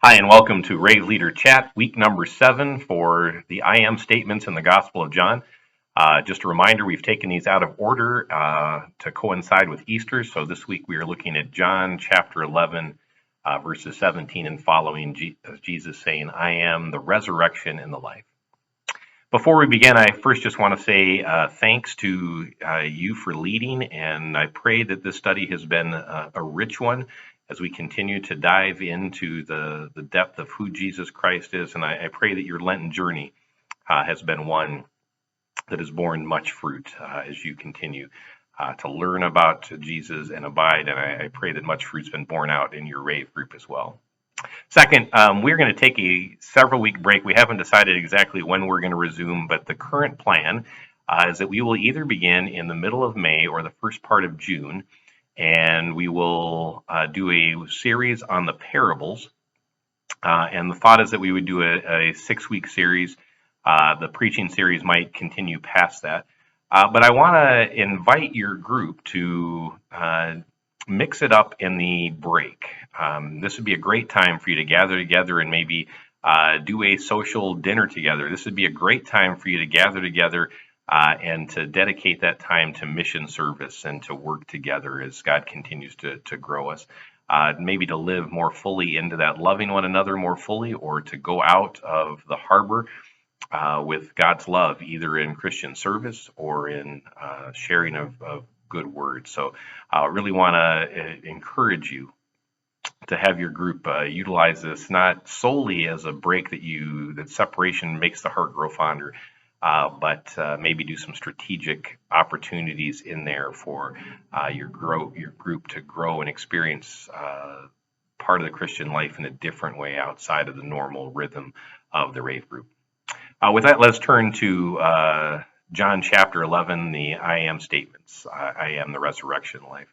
Hi, and welcome to Rave Leader Chat, week number 7 for the I am statements in the Gospel of John. Just a reminder, we've taken these out of order to coincide with Easter. So this week we are looking at John chapter 11, verses 17 and following, Jesus saying, I am the resurrection and the life. Before we begin, I first just want to say thanks to you for leading, and I pray that this study has been a rich one as we continue to dive into the depth of who Jesus Christ is. And I pray that your Lenten journey has been one that has borne much fruit as you continue to learn about Jesus and abide. And I pray that much fruit's been borne out in your RAVE group as well. Second, we're going to take a several week break. We haven't decided exactly when we're going to resume, but the current plan is that we will either begin in the middle of May or the first part of June, and we will do a series on the parables. And the thought is that we would do a 6-week series. The preaching series might continue past that. But I want to invite your group to mix it up in the break. This would be a great time for you to gather together and maybe do a social dinner together. This would be a great time for you to gather together and to dedicate that time to mission service and to work together as God continues to grow us. Maybe to live more fully into that loving one another more fully, or to go out of the harbor with God's love, either in Christian service or in sharing of good words. So I really want to encourage you to have your group utilize this not solely as a break that separation makes the heart grow fonder, but maybe do some strategic opportunities in there for your group to grow and experience part of the Christian life in a different way outside of the normal rhythm of the RAVE group. With that, let's turn to John chapter 11, the I am statements. I am the resurrection life.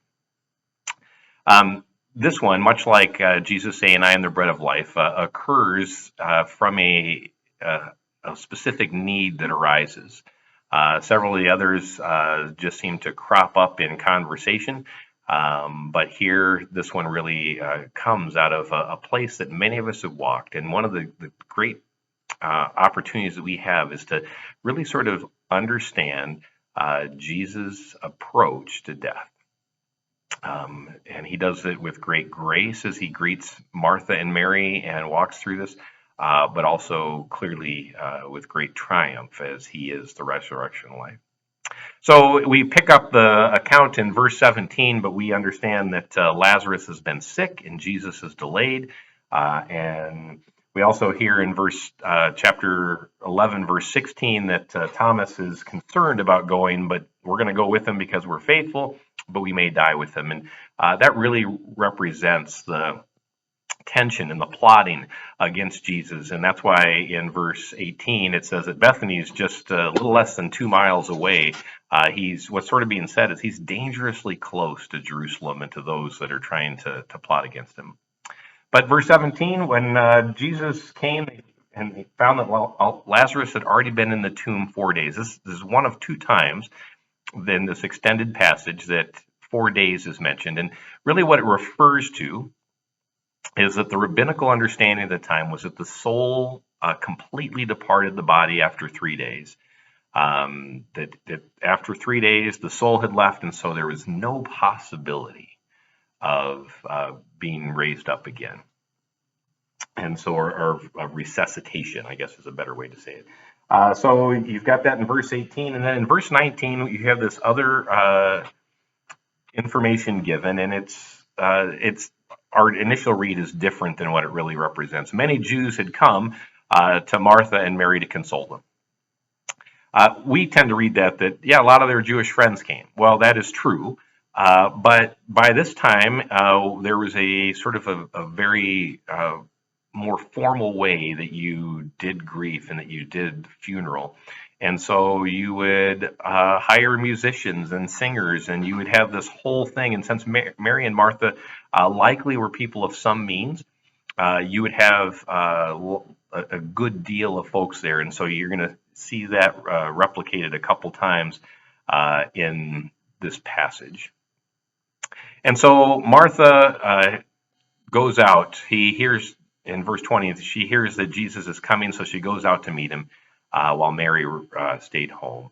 This one, much like Jesus saying, I am the bread of life, occurs from a specific need that arises. Several of the others just seem to crop up in conversation. But here, this one really comes out of a place that many of us have walked. And one of the great opportunities that we have is to really sort of understand Jesus' approach to death. And he does it with great grace as he greets Martha and Mary and walks through this, but also clearly with great triumph as he is the resurrection life. So we pick up the account in verse 17, but we understand that Lazarus has been sick and Jesus is delayed. And we also hear in chapter 11, verse 16, that Thomas is concerned about going, but we're going to go with him because we're faithful, but we may die with him. And that really represents the tension and the plotting against Jesus. And that's why in verse 18, it says that Bethany is just a little less than 2 miles away. What's sort of being said is he's dangerously close to Jerusalem and to those that are trying to plot against him. But verse 17, when Jesus came and he found that Lazarus had already been in the tomb 4 days. This is one of 2 times in this extended passage that 4 days is mentioned. And really what it refers to is that the rabbinical understanding at the time was that the soul completely departed the body after 3 days. That after 3 days, the soul had left, and so there was no possibility of being raised up again. And so, or resuscitation, I guess is a better way to say it. So you've got that in verse 18, and then in verse 19, you have this other information given, and it's our initial read is different than what it really represents. Many Jews had come to Martha and Mary to console them. We tend to read that a lot of their Jewish friends came. Well, that is true. But by this time, there was a sort of a very more formal way that you did grief and that you did funeral. And so you would hire musicians and singers, and you would have this whole thing. And since Mary and Martha likely were people of some means, you would have a good deal of folks there. And so you're going to see that replicated a couple times in this passage. And so Martha goes out. He hears in verse 20, she hears that Jesus is coming, so she goes out to meet him while Mary stayed home.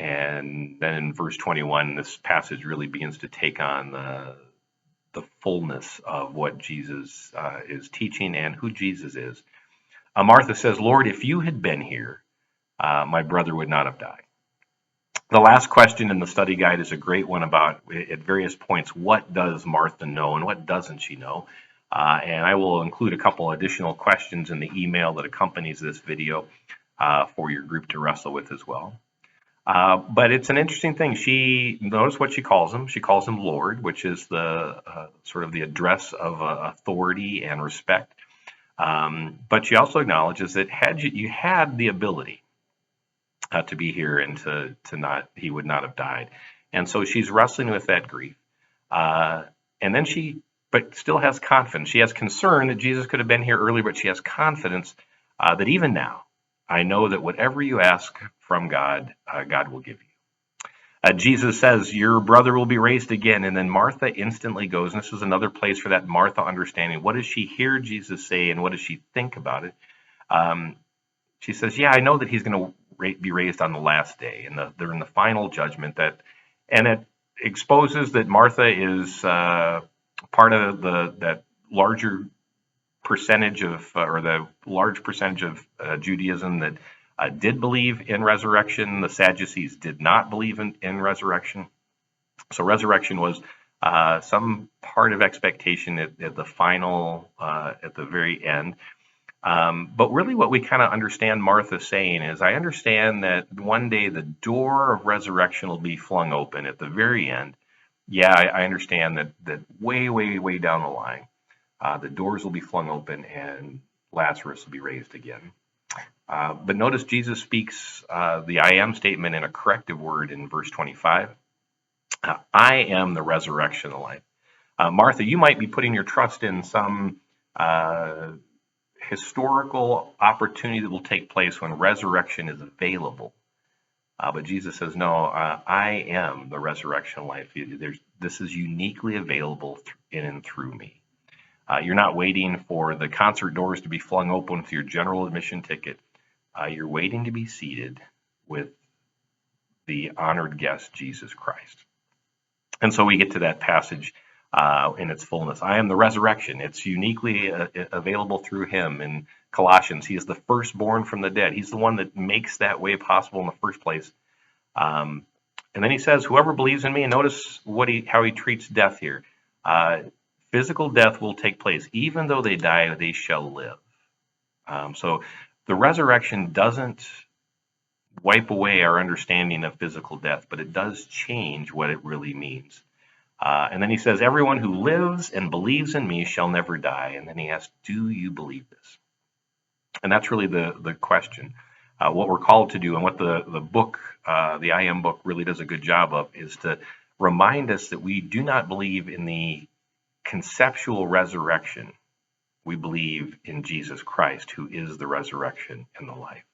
And then in verse 21, this passage really begins to take on the fullness of what Jesus is teaching and who Jesus is. Martha says, Lord, if you had been here, my brother would not have died. The last question in the study guide is a great one about, at various points, what does Martha know and what doesn't she know? And I will include a couple additional questions in the email that accompanies this video for your group to wrestle with as well. But it's an interesting thing. Notice what she calls him. She calls him Lord, which is the sort of the address of authority and respect. But she also acknowledges that had you had the ability to be here and he would not have died. And so she's wrestling with that grief. And then but still has confidence. She has concern that Jesus could have been here earlier, but she has confidence that even now, I know that whatever you ask from God, God will give you. Jesus says, your brother will be raised again. And then Martha instantly goes, and this is another place for that Martha understanding. What does she hear Jesus say, and what does she think about it? She says, yeah, I know that he's going to be raised on the last day, and they're in the final judgment. And it exposes that Martha is part of that larger percentage of, or the large percentage of Judaism that did believe in resurrection. The Sadducees did not believe in resurrection. So resurrection was some part of expectation at the final, at the very end. But really what we kind of understand Martha saying is, I understand that one day the door of resurrection will be flung open at the very end. Yeah, I understand that way, way, way down the line, the doors will be flung open and Lazarus will be raised again. But notice Jesus speaks the I am statement in a corrective word in verse 25. I am the resurrection and life. Martha, you might be putting your trust in some historical opportunity that will take place when resurrection is available. But Jesus says, no, I am the resurrection and life. This is uniquely available in and through me. You're not waiting for the concert doors to be flung open with your general admission ticket. You're waiting to be seated with the honored guest, Jesus Christ. And so we get to that passage in its fullness. I am the resurrection. It's uniquely available through him. In Colossians, he is the firstborn from the dead. He's the one that makes that way possible in the first place. And then he says, whoever believes in me, and notice how he treats death here. Physical death will take place. Even though they die, they shall live. So the resurrection doesn't wipe away our understanding of physical death, but it does change what it really means. And then he says, everyone who lives and believes in me shall never die. And then he asks, do you believe this? And that's really the question. What we're called to do, and what the book, the I Am book, really does a good job of, is to remind us that we do not believe in the conceptual resurrection. We believe in Jesus Christ, who is the resurrection and the life.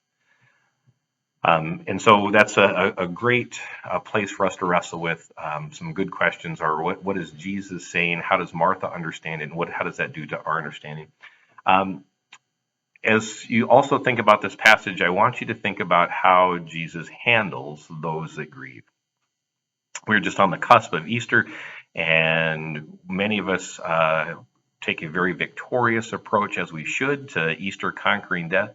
And so that's a great place for us to wrestle with. Some good questions are, what is Jesus saying? How does Martha understand it? And how does that do to our understanding? As you also think about this passage, I want you to think about how Jesus handles those that grieve. We're just on the cusp of Easter, and many of us take a very victorious approach, as we should, to Easter conquering death.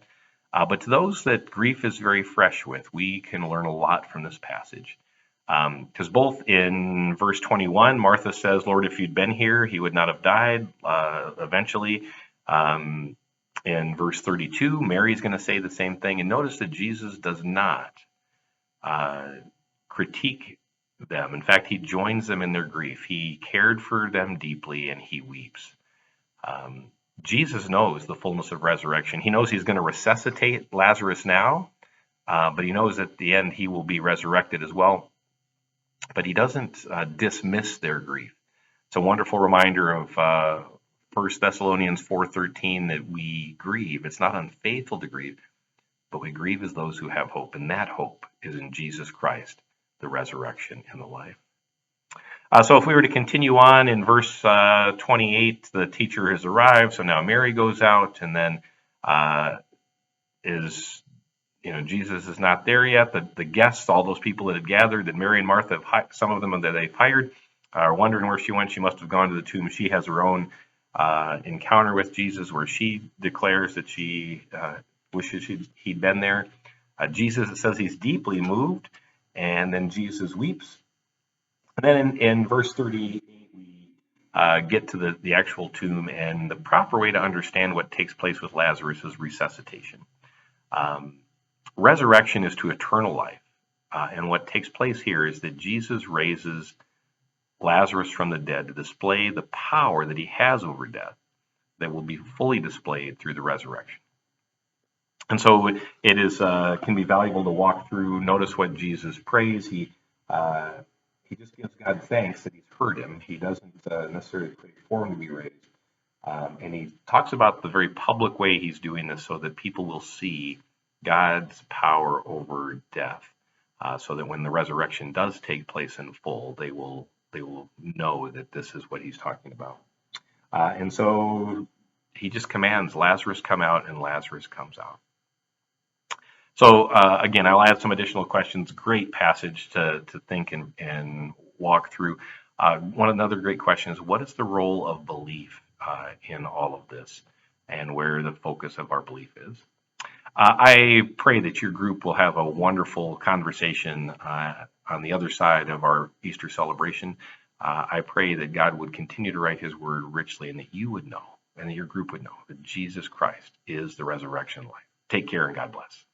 But to those that grief is very fresh with, we can learn a lot from this passage. Because both in verse 21, Martha says, Lord, if you'd been here, he would not have died eventually. In verse 32, Mary's going to say the same thing. And notice that Jesus does not critique them. In fact, he joins them in their grief. He cared for them deeply, and he weeps. Jesus knows the fullness of resurrection. He knows he's going to resuscitate Lazarus now, but he knows at the end he will be resurrected as well. But he doesn't dismiss their grief. It's a wonderful reminder of 1 Thessalonians 4:13 that we grieve. It's not unfaithful to grieve, but we grieve as those who have hope, and that hope is in Jesus Christ, the resurrection and the life. So if we were to continue on in verse 28, the teacher has arrived. So now Mary goes out, and then uh, is Jesus is not there yet. The guests, all those people that had gathered, that Mary and Martha, some of them that they've hired, are wondering where she went. She must have gone to the tomb. She has her own encounter with Jesus, where she declares that she wishes he'd been there. Jesus, it says he's deeply moved, and then Jesus weeps. And then in verse 38, we get to the actual tomb, and the proper way to understand what takes place with Lazarus is resuscitation. Um, Resurrection is to eternal life. And what takes place here is that Jesus raises Lazarus from the dead to display the power that he has over death that will be fully displayed through the resurrection. And so it is can be valuable to walk through. Notice what Jesus prays. He just gives God thanks that he's heard him. He doesn't necessarily pray for him to be raised. And he talks about the very public way he's doing this so that people will see God's power over death, so that when the resurrection does take place in full, they will know that this is what he's talking about. And so he just commands Lazarus come out, and Lazarus comes out. So again, I'll add some additional questions. Great passage to think and walk through. Another great question is, what is the role of belief in all of this, and where the focus of our belief is? I pray that your group will have a wonderful conversation on the other side of our Easter celebration. I pray that God would continue to write his word richly, and that you would know, and that your group would know, that Jesus Christ is the resurrection life. Take care, and God bless.